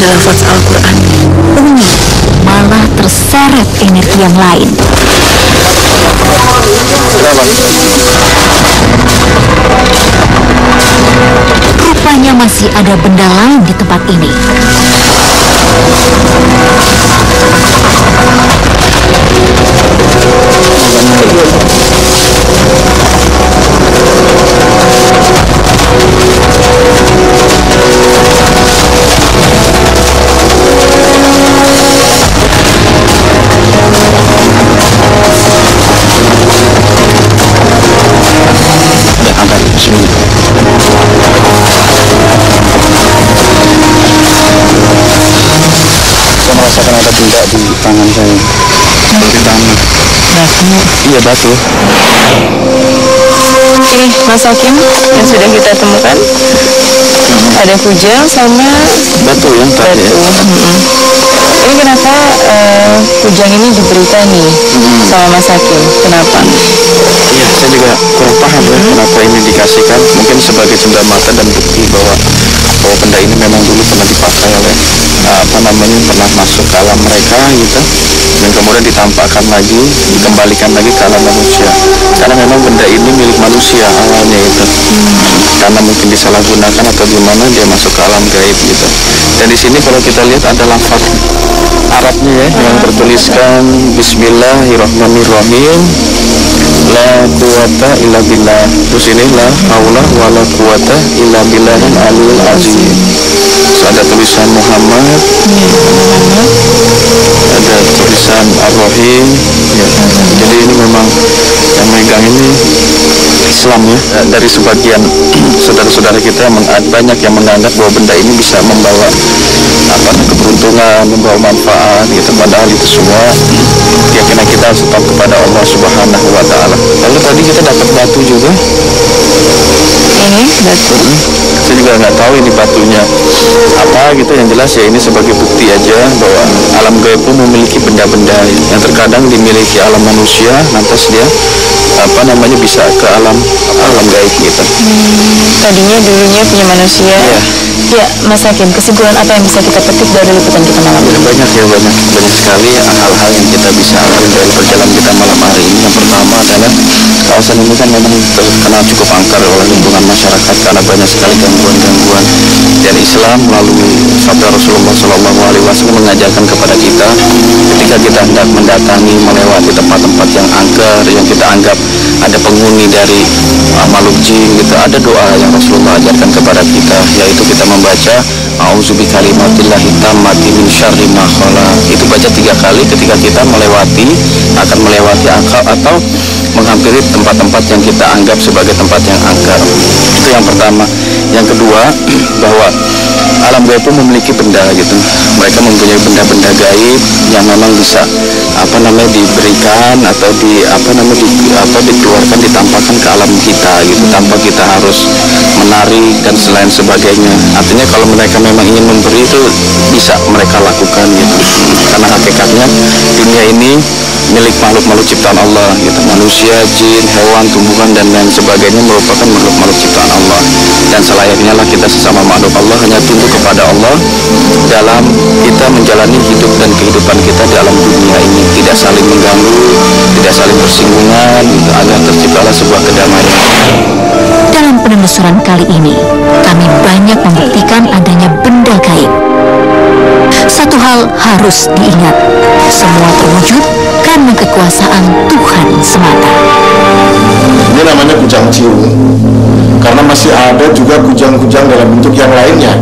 lafaz Al-Quran, Umi malah terseret energi yang lain. Rupanya masih ada benda lain di tempat ini. Merasakan ada benda di tangan saya. Di tangan. Batu. Iya, batu. Ini Mas Hakim yang sudah kita temukan. Ada kujang sama Batu yang tadi. Ini kenapa kujang ini diberikan nih sama Mas Hakim? Kenapa? Iya, saya juga kurang paham ya kenapa ini dikasihkan. Mungkin sebagai cendera mata dan bukti bahwa benda ini memang dulu pernah dipakai oleh pernah masuk ke alam mereka gitu, dan kemudian ditampakkan lagi, dikembalikan lagi ke alam manusia. Karena memang benda ini milik manusia awalnya itu, karena mungkin disalahgunakan atau gimana dia masuk ke alam gaib gitu. Dan di sini kalau kita lihat ada lafaz Arabnya ya, yang bertuliskan Bismillahirrahmanirrahim, la quwata illa billah. Terus ini la haula wala quwata illa billahil aliyil azim. Terus ada tulisan Muhammad, ada tulisan Ar-Rahim ya. Jadi ini memang yang megang ini Islam ya. Dari sebagian saudara-saudara kita banyak yang menganggap bahwa benda ini bisa membawa keberuntungan, membawa manfaat gitu. Padahal itu semua keyakinan kita tetap kepada Allah Subhanahu wa Ta'ala. Lalu tadi kita dapat batu juga. Ini batu. Saya juga nggak tahu ini batunya apa gitu. Yang jelas ya ini sebagai bukti aja bahwa alam gaib pun memiliki benda-benda yang terkadang dimiliki alam manusia, lantas dia bisa ke alam gaib gitu. Tadinya dulunya punya manusia. Ya, Mas Hakim, kesimpulan apa yang bisa kita petik dari liputan kita malam ini? Banyak sekali hal-hal yang kita bisa ambil dari perjalanan kita malam hari ini. Yang pertama adalah kawasan ini kan memang terkenal cukup angker oleh lingkungan masyarakat karena banyak sekali gangguan-gangguan. Dan Islam melalui sabda Rasulullah SAW mengajarkan kepada kita ketika kita hendak mendatangi, melewati tempat-tempat yang angker, yang kita anggap ada penghuni dari makhluk jin gitu, ada doa yang Rasulullah ajarkan kepada kita, yaitu kita membaca A'udzubikalimatillahi tammati min syarri ma khalaq. Itu baca 3 kali ketika kita akan melewati angka atau menghampiri tempat-tempat yang kita anggap sebagai tempat yang angker. Itu yang pertama. Yang kedua, bahwa alam gaib itu memiliki benda gitu. Mereka mempunyai benda-benda gaib yang memang bisa diberikan atau dikeluarkan, ditampakkan ke alam kita gitu, tanpa kita harus menari dan selain sebagainya. Artinya kalau mereka memang ingin memberi itu bisa mereka lakukan gitu. Karena hakikatnya dunia ini milik makhluk-makhluk ciptaan Allah gitu. Manusia, jin, hewan, tumbuhan dan lain sebagainya merupakan makhluk-makhluk ciptaan Allah. Dan selayaknya lah kita sesama makhluk Allah hanya tunduk kepada Allah dalam kita menjalani hidup dan kehidupan kita dalam dunia ini, tidak saling mengganggu, tidak saling bersinggungan gitu, agar terciptalah sebuah kedamaian. Dalam penelusuran kali ini, kami banyak membuktikan adanya benda gaib. Satu hal harus diingat, semua terwujud karena kekuasaan Tuhan semata. Ini namanya kujang ciung, karena masih ada juga kujang-kujang dalam bentuk yang lainnya.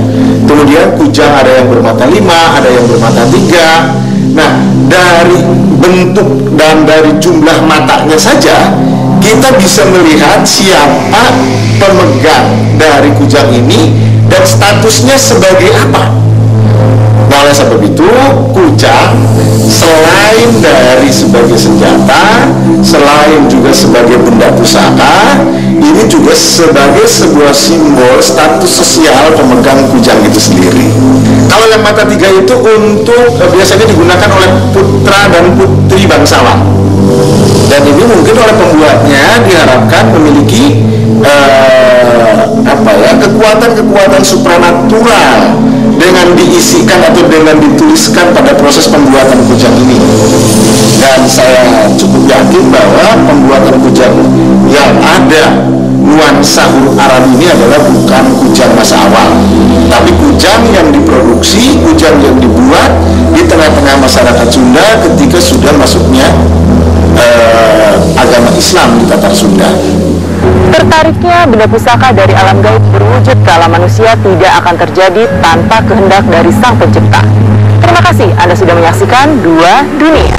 Kemudian kujang ada yang bermata 5, ada yang bermata 3. Nah, dari bentuk dan dari jumlah matanya saja kita bisa melihat siapa pemegang dari kujang ini dan statusnya sebagai apa. Nah, oleh sebab itu kujang selain dari sebagai senjata, selain juga sebagai benda pusaka, ini juga sebagai sebuah simbol status sosial pemegang kujang itu sendiri. Kalau yang mata 3 itu untuk biasanya digunakan oleh putra dan putri bangsawan. Dan ini mungkin oleh pembuatnya diharapkan memiliki supaya kekuatan-kekuatan supranatural dengan diisikan atau dengan dituliskan pada proses pembuatan kujang ini. Dan saya cukup yakin bahwa pembuatan kujang yang ada nuansa huruf Arab ini adalah bukan kujang masa awal, tapi kujang yang diproduksi, kujang yang dibuat di tengah-tengah masyarakat Sunda ketika sudah masuknya agama Islam di Tatar Sunda. Tertariknya benda pusaka dari alam gaib berwujud ke alam manusia tidak akan terjadi tanpa kehendak dari Sang Pencipta. Terima kasih Anda sudah menyaksikan Dua Dunia.